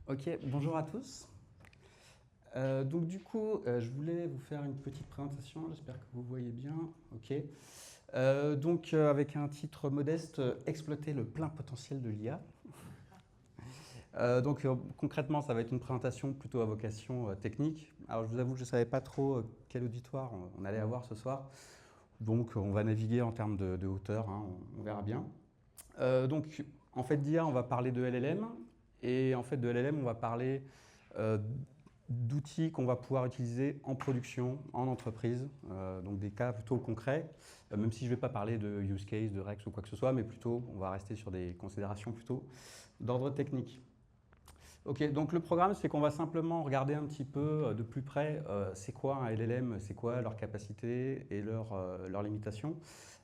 Ok, bonjour à tous. Donc du coup, je voulais vous faire une petite présentation, j'espère que vous voyez bien. Ok. Avec un titre modeste, exploiter le plein potentiel de l'IA. Concrètement, ça va être une présentation plutôt à vocation technique. Alors je vous avoue que je ne savais pas trop quel auditoire on allait avoir ce soir. Donc on va naviguer en termes de hauteur, hein, on verra bien. En fait d'IA, on va parler de LLM. Et en fait de LLM, on va parler euh, d'outils qu'on va pouvoir utiliser en production, en entreprise, donc des cas plutôt concrets, même si je ne vais pas parler de use case, de Rex ou quoi que ce soit, mais plutôt on va rester sur des considérations plutôt d'ordre technique. Ok, donc le programme, c'est qu'on va simplement regarder un petit peu de plus près c'est quoi un LLM, c'est quoi leurs capacités et leurs limitations,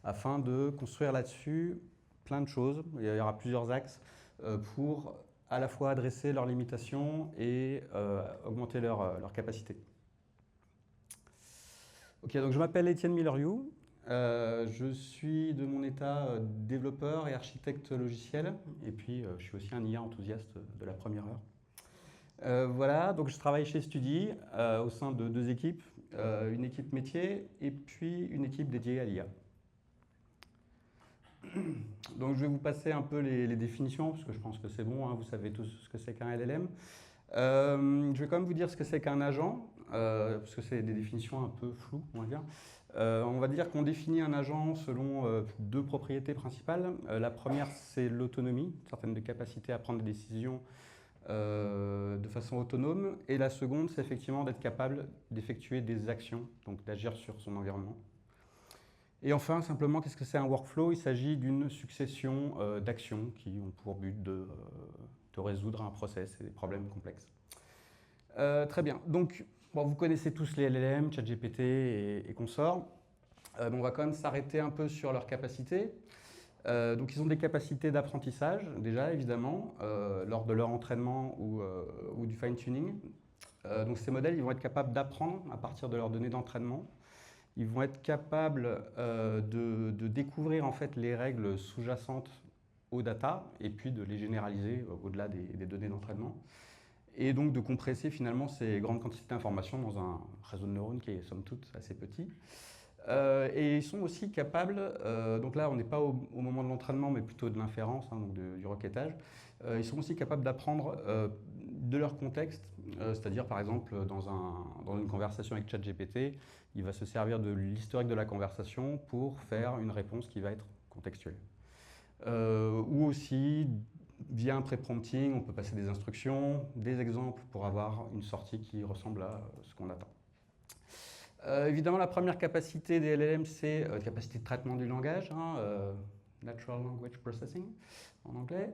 afin de construire là-dessus plein de choses. Il y aura plusieurs axes pour à la fois adresser leurs limitations et augmenter leurs capacités. Ok, donc je m'appelle Étienne Miller-You. Je suis de mon état développeur et architecte logiciel, et puis je suis aussi un IA enthousiaste de la première heure. Voilà, donc je travaille chez Studi au sein de deux équipes, une équipe métier et puis une équipe dédiée à l'IA. Donc je vais vous passer un peu les définitions, parce que je pense que c'est bon, hein, vous savez tous ce que c'est qu'un LLM. Je vais quand même vous dire ce que c'est qu'un agent, parce que c'est des définitions un peu floues, on va dire. On va dire qu'on définit un agent selon deux propriétés principales. La première, c'est l'autonomie, certaines des capacités à prendre des décisions de façon autonome. Et la seconde, c'est effectivement d'être capable d'effectuer des actions, donc d'agir sur son environnement. Et enfin, simplement, qu'est-ce que c'est un workflow? Il s'agit d'une succession d'actions qui ont pour but de résoudre un process et des problèmes complexes. Très bien. Donc, bon, vous connaissez tous les LLM, ChatGPT et consorts. On va quand même s'arrêter un peu sur leurs capacités. Donc, ils ont des capacités d'apprentissage, déjà, évidemment, lors de leur entraînement ou du fine-tuning. Donc, ces modèles, ils vont être capables d'apprendre à partir de leurs données d'entraînement. Ils vont être capables de découvrir en fait les règles sous-jacentes aux data et puis de les généraliser au-delà des données d'entraînement. Et donc de compresser finalement ces grandes quantités d'informations dans un réseau de neurones qui est somme toute assez petit. Et ils sont aussi capables, donc là on n'est pas au moment de l'entraînement mais plutôt de l'inférence, hein, donc du requêtage, ils sont aussi capables d'apprendre de leur contexte, c'est-à-dire par exemple dans une conversation avec ChatGPT, il va se servir de l'historique de la conversation pour faire une réponse qui va être contextuelle. Ou aussi, via un pré-prompting, on peut passer des instructions, des exemples pour avoir une sortie qui ressemble à ce qu'on attend. Évidemment, la première capacité des LLM, c'est la capacité de traitement du langage, hein, Natural Language Processing en anglais.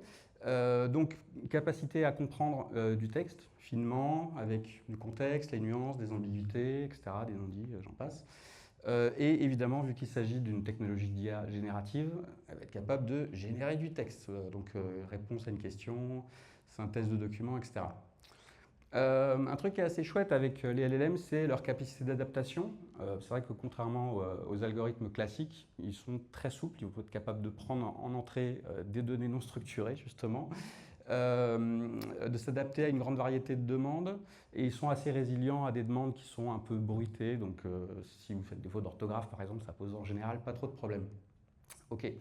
Donc, capacité à comprendre du texte finement, avec du contexte, les nuances, des ambiguïtés, etc., des non-dits, j'en passe. Et évidemment, vu qu'il s'agit d'une technologie d'IA générative, elle va être capable de générer du texte, réponse à une question, synthèse de documents, etc. Un truc qui est assez chouette avec les LLM, c'est leur capacité d'adaptation. C'est vrai que contrairement aux algorithmes classiques, ils sont très souples, ils vont être capables de prendre en entrée des données non structurées, justement, de s'adapter à une grande variété de demandes, et ils sont assez résilients à des demandes qui sont un peu bruitées, donc si vous faites des fautes d'orthographe, par exemple, ça pose en général pas trop de problèmes. Ok.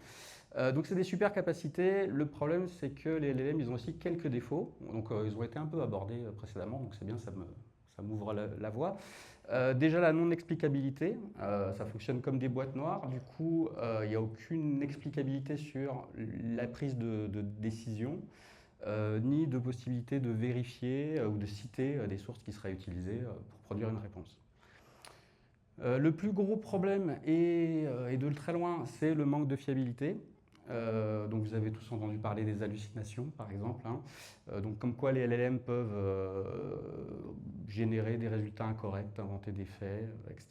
Donc c'est des super capacités. Le problème, c'est que les LLM, ils ont aussi quelques défauts. Donc ils ont été un peu abordés précédemment, donc c'est bien, ça m'ouvre la voie. Déjà la non-explicabilité, ça fonctionne comme des boîtes noires. Du coup, il n'y a aucune explicabilité sur la prise de décision, ni de possibilité de vérifier ou de citer des sources qui seraient utilisées pour produire une réponse. Le plus gros problème, et de très loin, c'est le manque de fiabilité. Donc vous avez tous entendu parler des hallucinations, par exemple, hein. Donc comme quoi les LLM peuvent générer des résultats incorrects, inventer des faits, etc.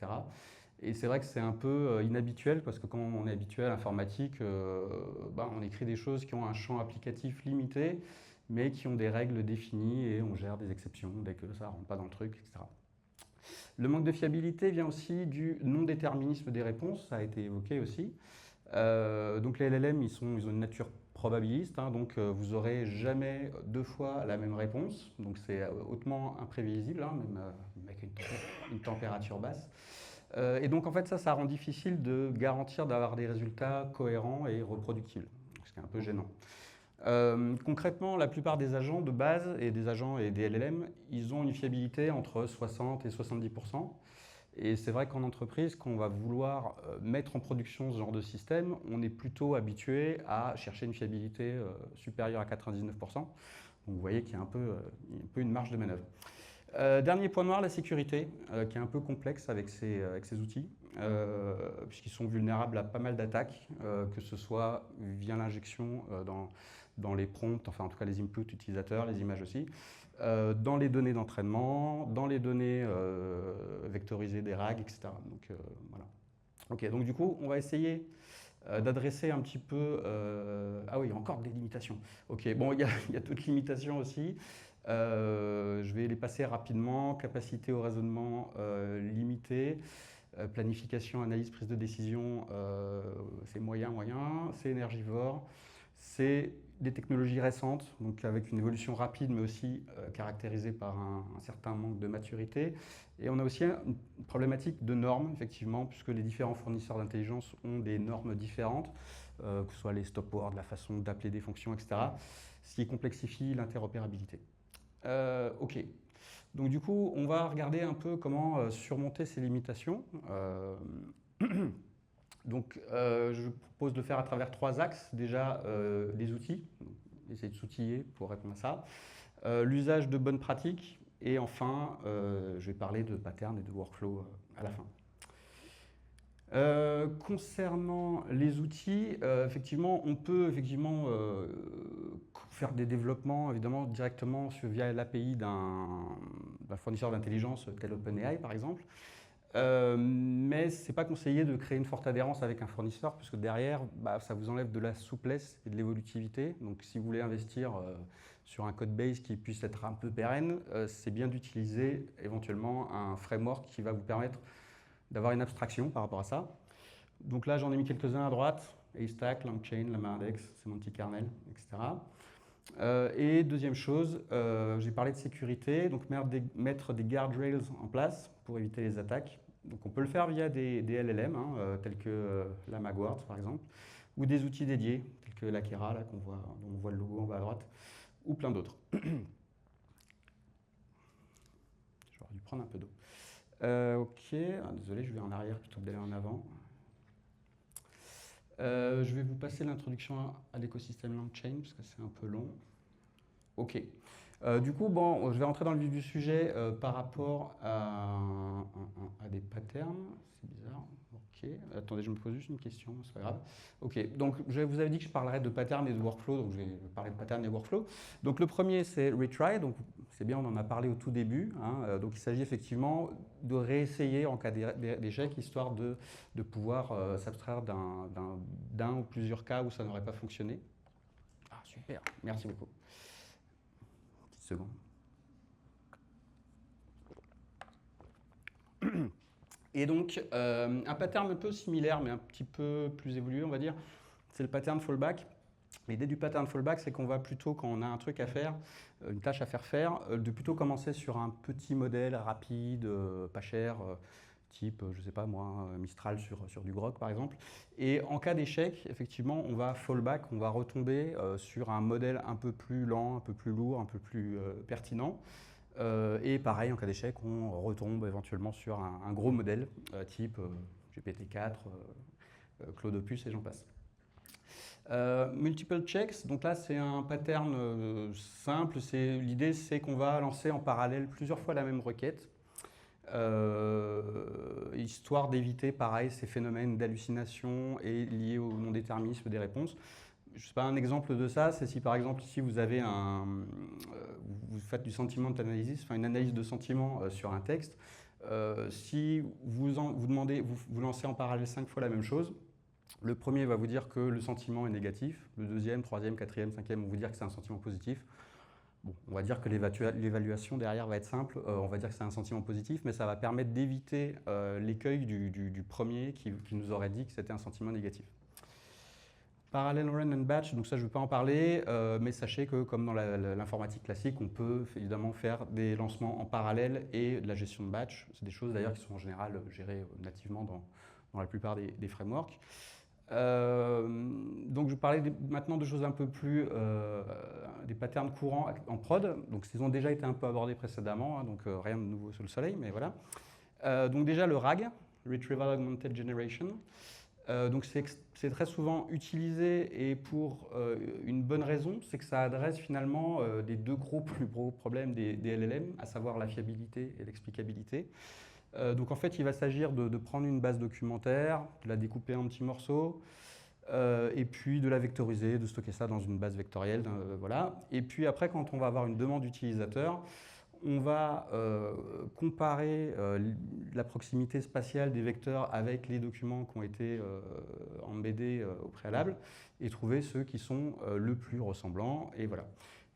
Et c'est vrai que c'est un peu inhabituel, parce que quand on est habitué à l'informatique, on écrit des choses qui ont un champ applicatif limité, mais qui ont des règles définies, et on gère des exceptions dès que ça ne rentre pas dans le truc, etc. Le manque de fiabilité vient aussi du non-déterminisme des réponses, ça a été évoqué aussi. Donc les LLM, ils ont une nature probabiliste, hein, donc vous n'aurez jamais deux fois la même réponse, donc c'est hautement imprévisible, hein, même avec une température basse. Et donc en fait ça rend difficile de garantir d'avoir des résultats cohérents et reproductibles, ce qui est un peu gênant. Concrètement, la plupart des agents de base et des agents et des LLM, ils ont une fiabilité entre 60 et 70%. Et c'est vrai qu'en entreprise, quand on va vouloir mettre en production ce genre de système, on est plutôt habitué à chercher une fiabilité supérieure à 99%. Donc vous voyez qu'il y a un peu une marge de manœuvre. Dernier point noir, la sécurité, qui est un peu complexe avec ces outils, puisqu'ils sont vulnérables à pas mal d'attaques, que ce soit via l'injection dans les prompts, enfin en tout cas les inputs utilisateurs, les images aussi, dans les données d'entraînement, dans les données vectorisées des RAG, etc. Donc voilà. Ok, donc du coup, on va essayer d'adresser un petit peu... ah oui, encore des limitations. Ok, bon, il y a d'autres limitations aussi. Je vais les passer rapidement. Capacité au raisonnement limitée. Planification, analyse, prise de décision, c'est moyen. C'est énergivore. C'est des technologies récentes, donc avec une évolution rapide, mais aussi caractérisée par un certain manque de maturité. Et on a aussi une problématique de normes, effectivement, puisque les différents fournisseurs d'intelligence ont des normes différentes, que ce soit les stop words, la façon d'appeler des fonctions, etc., ce qui complexifie l'interopérabilité. Ok. Donc du coup, on va regarder un peu comment surmonter ces limitations. Donc je vous propose de le faire à travers trois axes. Déjà, les outils, essayer de s'outiller pour répondre à ça. L'usage de bonnes pratiques. Et enfin, je vais parler de patterns et de workflow à la fin. Concernant les outils, effectivement, on peut faire des développements évidemment directement via l'API d'un fournisseur d'intelligence tel OpenAI par exemple. Mais ce n'est pas conseillé de créer une forte adhérence avec un fournisseur puisque derrière, ça vous enlève de la souplesse et de l'évolutivité. Donc si vous voulez investir sur un code base qui puisse être un peu pérenne, c'est bien d'utiliser éventuellement un framework qui va vous permettre d'avoir une abstraction par rapport à ça. Donc là, j'en ai mis quelques-uns à droite, Haystack, LangChain, LamarIndex, Semantic Kernel, etc. Et deuxième chose, j'ai parlé de sécurité, donc mettre des guardrails en place pour éviter les attaques. Donc on peut le faire via des LLM, tels que la Magwarts par exemple, ou des outils dédiés, tels que l'Akera, là, dont on voit le logo en bas à droite, ou plein d'autres. J'aurais dû prendre un peu d'eau. Ok, désolé, je vais en arrière plutôt que d'aller en avant. Je vais vous passer l'introduction à l'écosystème LangChain, parce que c'est un peu long. Ok. Du coup, bon, je vais rentrer dans le vif du sujet par rapport à des patterns. C'est bizarre. Ok. Attendez, je me pose juste une question, c'est pas grave. Ok. Donc, je vous avais dit que je parlerais de patterns et de workflow, donc je vais parler de patterns et workflow. Donc, le premier, c'est retry. Donc, c'est bien, on en a parlé au tout début. Donc, il s'agit effectivement de réessayer en cas d'échec, histoire de pouvoir s'abstraire d'un ou plusieurs cas où ça n'aurait pas fonctionné. Ah, super. Merci beaucoup. Seconde. Et donc, un pattern un peu similaire, mais un petit peu plus évolué, on va dire, c'est le pattern fallback. L'idée du pattern fallback, c'est qu'on va plutôt, quand on a un truc à faire, une tâche à faire, de plutôt commencer sur un petit modèle rapide, pas cher, type, je sais pas moi, Mistral sur du Grok par exemple. Et en cas d'échec, effectivement, on va fallback, on va retomber sur un modèle un peu plus lent, un peu plus lourd, un peu plus pertinent. Et pareil, en cas d'échec, on retombe éventuellement sur un gros modèle type GPT-4, Claude Opus et j'en passe. Multiple checks, donc là c'est un pattern simple. L'idée c'est qu'on va lancer en parallèle plusieurs fois la même requête. Histoire d'éviter, pareil, ces phénomènes d'hallucination et liés au non-déterminisme des réponses. Je sais pas, un exemple de ça, c'est si par exemple ici vous avez vous faites du sentiment analysis, enfin une analyse de sentiment sur un texte. Si vous lancez en parallèle 5 fois la même chose, le premier va vous dire que le sentiment est négatif, le deuxième, troisième, quatrième, cinquième vont vous dire que c'est un sentiment positif. Bon, on va dire que l'évaluation derrière va être simple, on va dire que c'est un sentiment positif, mais ça va permettre d'éviter l'écueil du premier qui nous aurait dit que c'était un sentiment négatif. Parallel run and batch, donc ça je ne vais pas en parler, mais sachez que comme dans l'informatique classique, on peut évidemment faire des lancements en parallèle et de la gestion de batch. C'est des choses d'ailleurs qui sont en général gérées nativement dans la plupart des frameworks. Donc je vous parlais maintenant de choses un peu plus, des patterns courants en prod. Donc ils ont déjà été un peu abordés précédemment, hein, donc rien de nouveau sous le soleil, mais voilà. Donc déjà le RAG, Retrieval Augmented Generation. Donc c'est très souvent utilisé et pour une bonne raison, c'est que ça adresse finalement des plus gros problèmes des LLM, à savoir la fiabilité et l'explicabilité. Donc en fait, il va s'agir de prendre une base documentaire, de la découper en petits morceaux, et puis de la vectoriser, de stocker ça dans une base vectorielle, voilà. Et puis après, quand on va avoir une demande utilisateur, on va comparer la proximité spatiale des vecteurs avec les documents qui ont été embeddés au préalable et trouver ceux qui sont le plus ressemblants. Et voilà.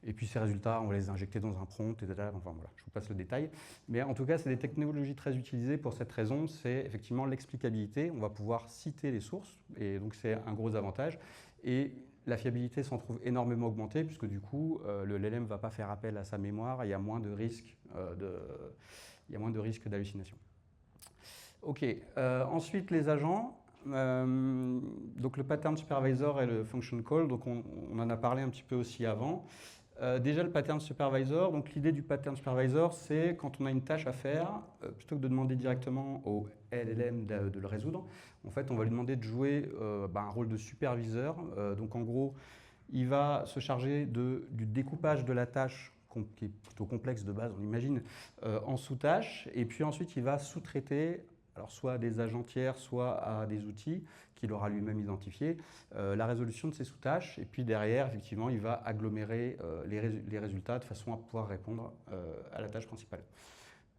Et puis ces résultats, on va les injecter dans un prompt, etc. Enfin voilà, je vous passe le détail. Mais en tout cas, c'est des technologies très utilisées pour cette raison. C'est effectivement l'explicabilité. On va pouvoir citer les sources, et donc c'est un gros avantage. Et la fiabilité s'en trouve énormément augmentée, puisque du coup, le LLM ne va pas faire appel à sa mémoire, et il y a moins de risques d'hallucination. Ok, ensuite les agents. Donc le pattern supervisor et le function call, donc on en a parlé un petit peu aussi avant. Déjà le pattern supervisor, donc l'idée du pattern supervisor, c'est quand on a une tâche à faire, plutôt que de demander directement au LLM de le résoudre, en fait on va lui demander de jouer un rôle de superviseur. Donc en gros, il va se charger du découpage de la tâche, qui est plutôt complexe de base, on imagine, en sous-tâches, et puis ensuite il va sous-traiter, alors soit à des agents tiers, soit à des outils qu'il aura lui-même identifiés, la résolution de ces sous-tâches, et puis derrière, effectivement, il va agglomérer les résultats de façon à pouvoir répondre à la tâche principale.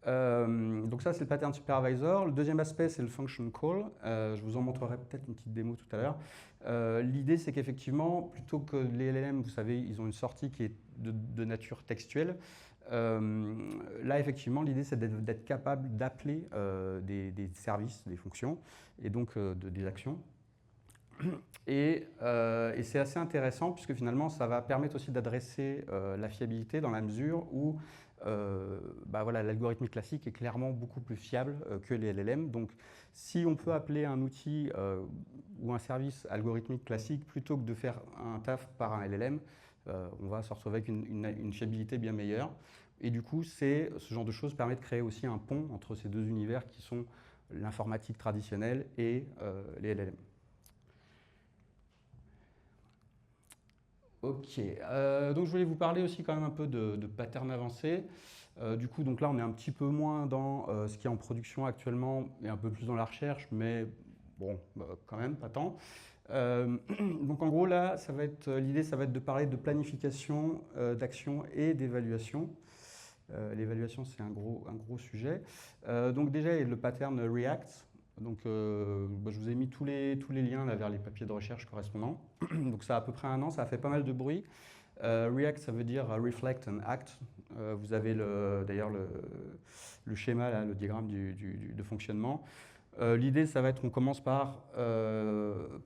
Donc ça, c'est le pattern supervisor. Le deuxième aspect, c'est le function call. Je vous en montrerai peut-être une petite démo tout à l'heure. L'idée, c'est qu'effectivement, plutôt que les LLM, vous savez, ils ont une sortie qui est de nature textuelle. Là, effectivement, l'idée, c'est d'être capable d'appeler des services, des fonctions, et donc des actions. Et c'est assez intéressant, puisque finalement, ça va permettre aussi d'adresser la fiabilité dans la mesure où voilà, l'algorithmique classique est clairement beaucoup plus fiable que les LLM. Donc, si on peut appeler un outil ou un service algorithmique classique plutôt que de faire un taf par un LLM, on va se retrouver avec une fiabilité bien meilleure. Et du coup, ce genre de choses permet de créer aussi un pont entre ces deux univers qui sont l'informatique traditionnelle et les LLM. Ok, donc je voulais vous parler aussi quand même un peu de patterns avancés. Du coup, donc là, on est un petit peu moins dans ce qui est en production actuellement et un peu plus dans la recherche, mais bon, quand même, pas tant. Donc en gros, là, l'idée, ça va être de parler de planification, d'action et d'évaluation. L'évaluation, c'est un gros sujet. Donc déjà, il y a le pattern React. Donc, je vous ai mis tous les liens là, vers les papiers de recherche correspondants. Donc, ça a à peu près 1 an, ça a fait pas mal de bruit. React, ça veut dire Reflect and Act. Vous avez d'ailleurs le schéma, là, le diagramme de fonctionnement. L'idée, ça va être qu'on commence par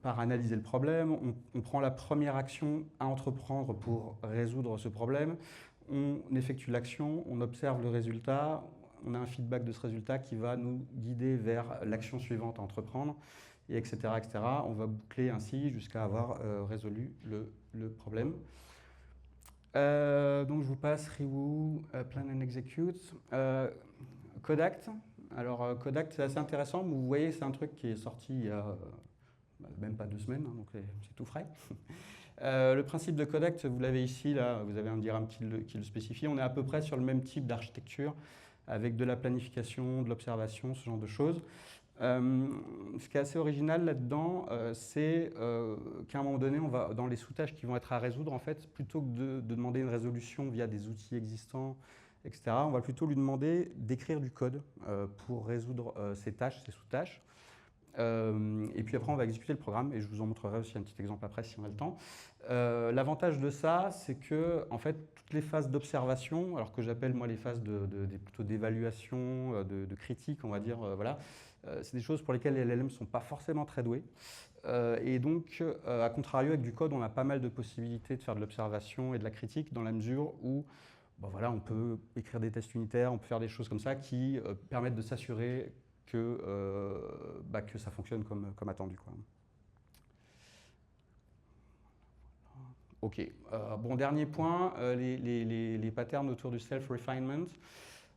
analyser le problème. On prend la première action à entreprendre pour résoudre ce problème. On effectue l'action, on observe le résultat. On a un feedback de ce résultat qui va nous guider vers l'action suivante à entreprendre, et etc., etc. On va boucler ainsi jusqu'à avoir résolu le problème. Donc je vous passe Rewoo, Plan and Execute. Codact. Alors Codact, c'est assez intéressant. Vous voyez, c'est un truc qui est sorti il y a même pas 2 semaines, hein, donc c'est tout frais. Le principe de Codact, vous l'avez ici, là, vous avez un diagramme qui le spécifie. On est à peu près sur le même type d'architecture, avec de la planification, de l'observation, ce genre de choses. Ce qui est assez original là-dedans, c'est qu'à un moment donné, on va, dans les sous-tâches qui vont être à résoudre, en fait, plutôt que de demander une résolution via des outils existants, etc., on va plutôt lui demander d'écrire du code pour résoudre ces tâches, ces sous-tâches. Et puis après, on va exécuter le programme, et je vous en montrerai aussi un petit exemple après si on a le temps. L'avantage de ça, c'est que en fait, toutes les phases d'observation, alors que j'appelle moi les phases plutôt d'évaluation, de critique, on va dire, voilà, c'est des choses pour lesquelles les LLM ne sont pas forcément très doués. Et donc, à contrario, avec du code, on a pas mal de possibilités de faire de l'observation et de la critique dans la mesure où bon, voilà, on peut écrire des tests unitaires, on peut faire des choses comme ça qui permettent de s'assurer que ça fonctionne comme attendu, quoi. Ok. Bon, dernier point, les patterns autour du self-refinement.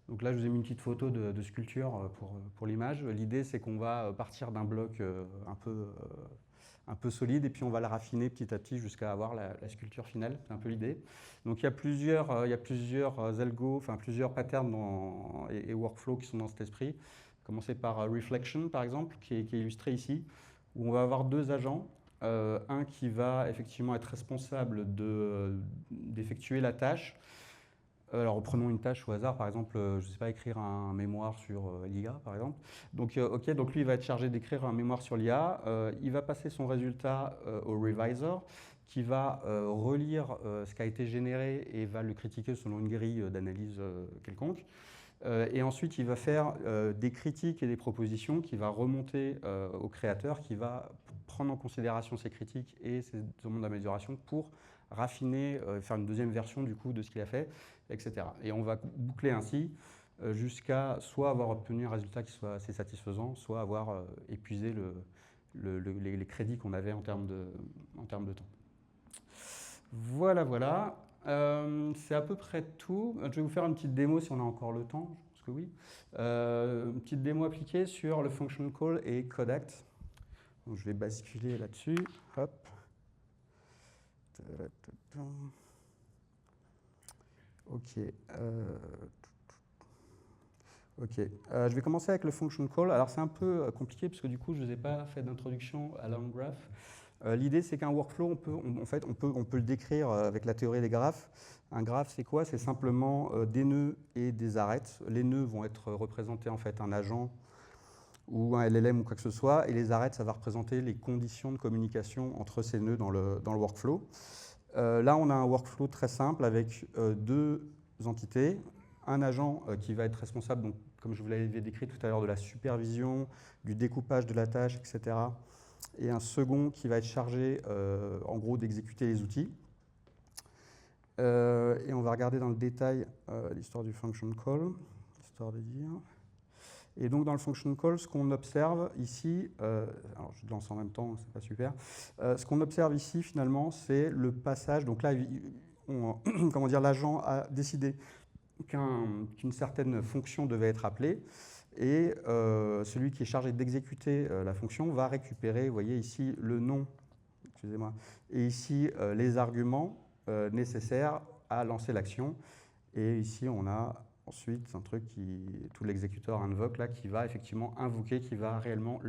Donc là, je vous ai mis une petite photo de sculpture pour l'image. L'idée, c'est qu'on va partir d'un bloc un peu solide et puis on va le raffiner petit à petit jusqu'à avoir la sculpture finale. C'est un peu l'idée. Donc il y a plusieurs algos, enfin plusieurs patterns et workflows qui sont dans cet esprit. Commencer par Reflection, par exemple, qui est illustré ici, où on va avoir deux agents. Un qui va effectivement être responsable d'effectuer la tâche. Alors, prenons une tâche au hasard, par exemple, je ne sais pas, écrire un mémoire sur l'IA, par exemple. Donc, OK, donc lui, il va être chargé d'écrire un mémoire sur l'IA. Il va passer son résultat au revisor, qui va relire ce qui a été généré et va le critiquer selon une grille d'analyse quelconque. Et ensuite, il va faire des critiques et des propositions qui va remonter au créateur, qui va prendre en considération ces critiques et ces demandes d'amélioration pour raffiner, faire une deuxième version du coup de ce qu'il a fait, etc. Et on va boucler ainsi jusqu'à soit avoir obtenu un résultat qui soit assez satisfaisant, soit avoir épuisé les crédits qu'on avait en termes de temps. Voilà, voilà. C'est à peu près tout. Je vais vous faire une petite démo si on a encore le temps, je pense que oui. Une petite démo appliquée sur le function call et Codact. Donc, je vais basculer là-dessus. Hop. Ok. Ok. Je vais commencer avec le function call. Alors c'est un peu compliqué parce que du coup je ne vous ai pas fait d'introduction à LangGraph. L'idée c'est qu'un workflow, on peut le décrire avec la théorie des graphes. Un graphe c'est quoi? C'est simplement des nœuds et des arêtes. Les nœuds vont être représentés en fait un agent ou un LLM ou quoi que ce soit, et les arêtes ça va représenter les conditions de communication entre ces nœuds dans le workflow. Là on a un workflow très simple avec deux entités. Un agent qui va être responsable, donc, comme je vous l'avais décrit tout à l'heure, de la supervision, du découpage de la tâche, etc. Et un second qui va être chargé, en gros, d'exécuter les outils. Et on va regarder dans le détail l'histoire du function call, histoire de dire. Et donc, dans le function call, ce qu'on observe ici, alors je lance en même temps, c'est pas super. Ce qu'on observe ici, finalement, c'est le passage. Donc là, comment dire, l'agent a décidé qu'une certaine fonction devait être appelée, et celui qui est chargé d'exécuter la fonction va récupérer, vous voyez ici, le nom, excusez-moi, et ici, les arguments nécessaires à lancer l'action. Et ici, on a ensuite un truc tout l'exécuteur invoque, là, qui va effectivement invoquer, qui va réellement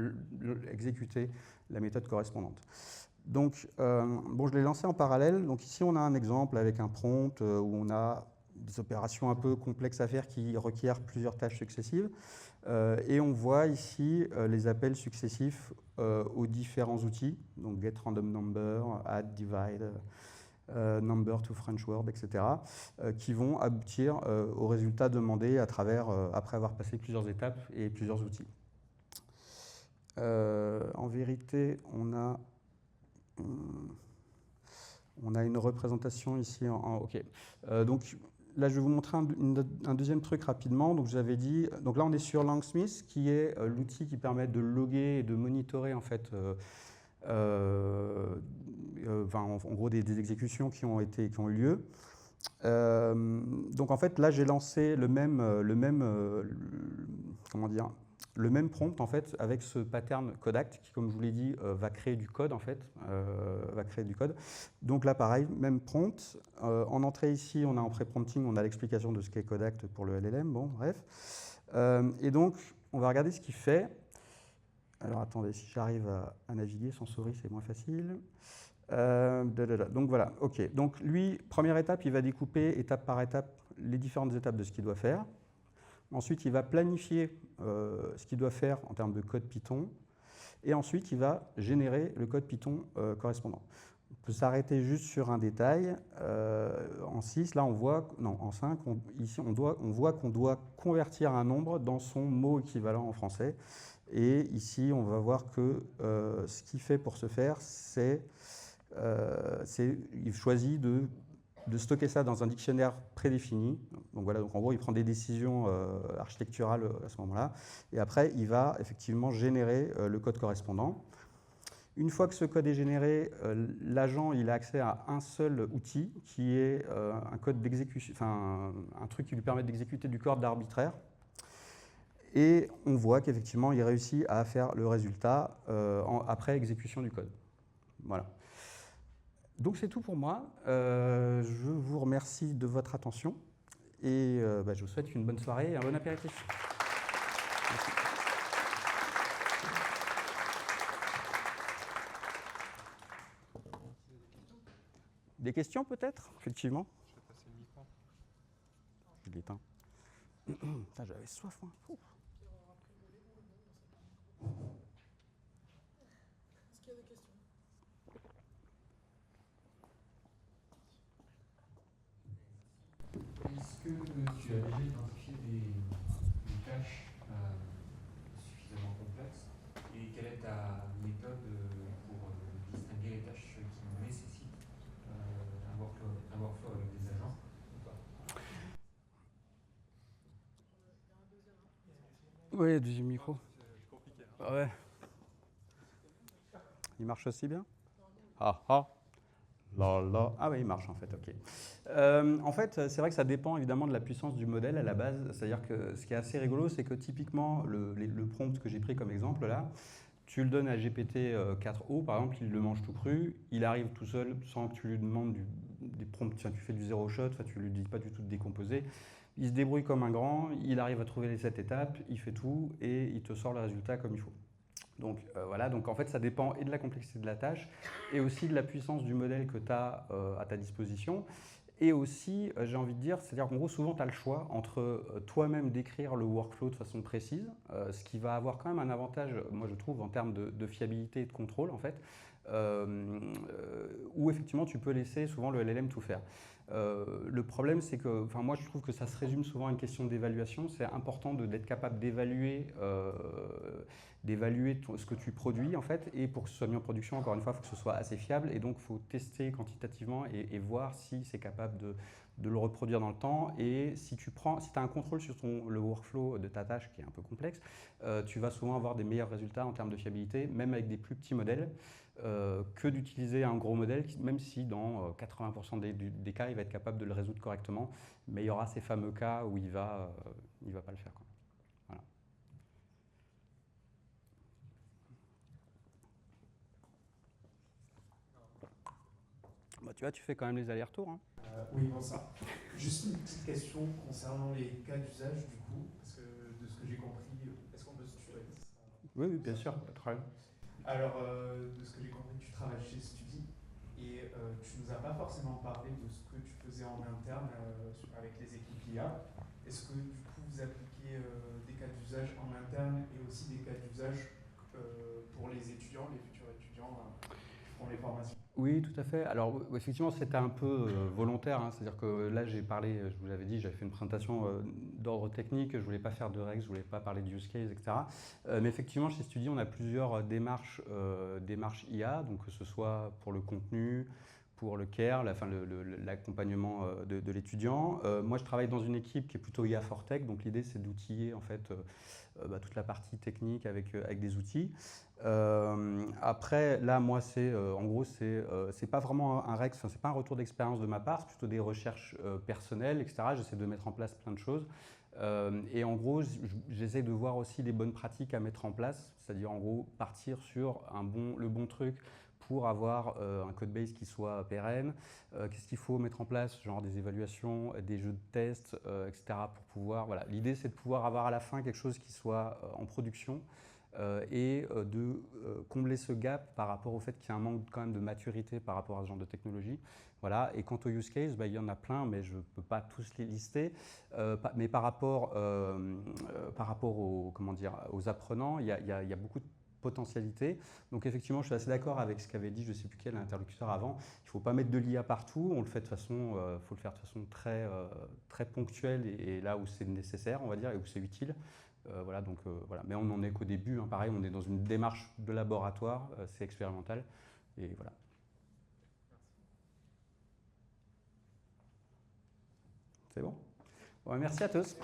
exécuter la méthode correspondante. Donc, bon, je l'ai lancé en parallèle. Donc ici, on a un exemple avec un prompt où on a des opérations un peu complexes à faire qui requièrent plusieurs tâches successives. Et on voit ici les appels successifs aux différents outils, donc get random number, add, divide, number to French word, etc., qui vont aboutir au résultat demandé après avoir passé plusieurs étapes et plusieurs outils. En vérité, on a une représentation ici OK. Donc là, je vais vous montrer un deuxième truc rapidement. Donc, j'avais dit, donc là, on est sur Langsmith, qui est l'outil qui permet de loguer et de monitorer en fait, en gros, des exécutions qui ont eu lieu. Donc, en fait, là, j'ai lancé le même prompt en fait avec ce pattern Codact qui, comme je vous l'ai dit, va créer du code en fait, Donc là, pareil, même prompt. En entrée ici, on a en pré-prompting, on a l'explication de ce qu'est Codact pour le LLM. Bon, bref. Et donc, on va regarder ce qu'il fait. Alors, attendez, si j'arrive à naviguer sans souris, c'est moins facile. Donc voilà, ok. Donc lui, première étape, il va découper étape par étape les différentes étapes de ce qu'il doit faire. Ensuite, il va planifier ce qu'il doit faire en termes de code Python. Et ensuite, il va générer le code Python correspondant. On peut s'arrêter juste sur un détail. En 6, là, en 5, ici, on voit qu'on doit convertir un nombre dans son mot équivalent en français. Et ici, on va voir que ce qu'il fait pour ce faire, il choisit de stocker ça dans un dictionnaire prédéfini. Donc voilà, donc en gros, il prend des décisions architecturales à ce moment-là. Et après, il va effectivement générer le code correspondant. Une fois que ce code est généré, l'agent il a accès à un seul outil qui est un code d'exécution, enfin un truc qui lui permet d'exécuter du code arbitraire. Et on voit qu'effectivement il réussit à faire le résultat après exécution du code. Voilà. Donc c'est tout pour moi. Je vous remercie de votre attention et je vous souhaite une bonne soirée et un bon apéritif. Merci. Des questions peut-être, effectivement. Je vais passer le micro. Je l'éteins. J'avais soif, moi. Ouh. Est-ce qu'il y a des questions? Est-ce que tu as déjà identifié des tâches suffisamment complexes et quelle est ta méthode pour distinguer les tâches qui nécessitent un workflow avec des agents ou pas? Oui, deuxième micro. C'est compliqué. Hein. Ouais. Il marche aussi bien? Ah ah. Là, là. Ah oui, il marche en fait, ok. En fait, c'est vrai que ça dépend évidemment de la puissance du modèle à la base. C'est-à-dire que ce qui est assez rigolo, c'est que typiquement, le prompt que j'ai pris comme exemple là, tu le donnes à GPT-4o, par exemple, il le mange tout cru, il arrive tout seul sans que tu lui demandes des prompts, tiens, tu fais du zéro shot, tu ne lui dis pas du tout de décomposer. Il se débrouille comme un grand, il arrive à trouver les 7 étapes, il fait tout et il te sort le résultat comme il faut. Donc voilà, donc en fait ça dépend et de la complexité de la tâche et aussi de la puissance du modèle que tu as à ta disposition. Et aussi, j'ai envie de dire, c'est-à-dire qu'en gros, souvent, tu as le choix entre toi-même décrire le workflow de façon précise, ce qui va avoir quand même un avantage, moi je trouve, en termes de fiabilité et de contrôle, en fait, où effectivement tu peux laisser souvent le LLM tout faire. Le problème, c'est que, enfin, moi je trouve que ça se résume souvent à une question d'évaluation. C'est important d'être capable d'évaluer ce que tu produis en fait, et pour que ce soit mis en production, encore une fois, il faut que ce soit assez fiable, et donc il faut tester quantitativement et voir si c'est capable de le reproduire dans le temps. Et si tu as un contrôle sur le workflow de ta tâche qui est un peu complexe, tu vas souvent avoir des meilleurs résultats en termes de fiabilité, même avec des plus petits modèles, que d'utiliser un gros modèle, même si dans 80% des cas, il va être capable de le résoudre correctement, mais il y aura ces fameux cas où il va pas le faire, quoi. Voilà. Bah, tu vois, tu fais quand même les allers-retours. Hein. Oui, bon ça. Juste une petite question concernant les cas d'usage du coup, parce que de ce que j'ai compris, est-ce qu'on peut se tutoyer? Oui, oui, bien sûr, pas de problème. Alors, de ce que j'ai compris, tu travailles chez Studi et tu nous as pas forcément parlé de ce que tu faisais en interne avec les équipes IA. Est-ce que du coup vous appliquez des cas d'usage en interne et aussi des cas d'usage pour les étudiants, les futurs étudiants qui font les formations? Oui, tout à fait. Alors, effectivement, c'était un peu volontaire. Hein. C'est-à-dire que là, j'ai parlé, je vous l'avais dit, j'avais fait une présentation d'ordre technique. Je ne voulais pas faire de règles, je ne voulais pas parler de use case, etc. Mais effectivement, chez Studi, on a plusieurs démarches IA, donc que ce soit pour le contenu, pour le care, l'accompagnement de l'étudiant. Moi, je travaille dans une équipe qui est plutôt IA for Tech, donc l'idée, c'est d'outiller en fait toute la partie technique avec des outils. Après, là, moi, en gros, c'est pas vraiment un REX, c'est pas un retour d'expérience de ma part, c'est plutôt des recherches personnelles, etc. J'essaie de mettre en place plein de choses. Et en gros, j'essaie de voir aussi les bonnes pratiques à mettre en place, c'est-à-dire en gros partir sur le bon truc pour avoir un code base qui soit pérenne. Qu'est-ce qu'il faut mettre en place? Genre des évaluations, des jeux de tests, etc. pour pouvoir. Voilà. L'idée, c'est de pouvoir avoir à la fin quelque chose qui soit en production et de combler ce gap par rapport au fait qu'il y a un manque quand même de maturité par rapport à ce genre de technologie. Voilà. Et quant aux use cases, il y en a plein, mais je ne peux pas tous les lister. Mais par rapport aux apprenants, il y a beaucoup de potentialité. Donc effectivement, je suis assez d'accord avec ce qu'avait dit, je ne sais plus quel interlocuteur avant. Il ne faut pas mettre de l'IA partout. On le fait de façon, faut le faire de façon très ponctuelle et là où c'est nécessaire, on va dire, et où c'est utile. Voilà, donc voilà. Mais on n'en est qu'au début, hein. Pareil, on est dans une démarche de laboratoire, c'est expérimental, et voilà. C'est bon? Bon, merci à tous.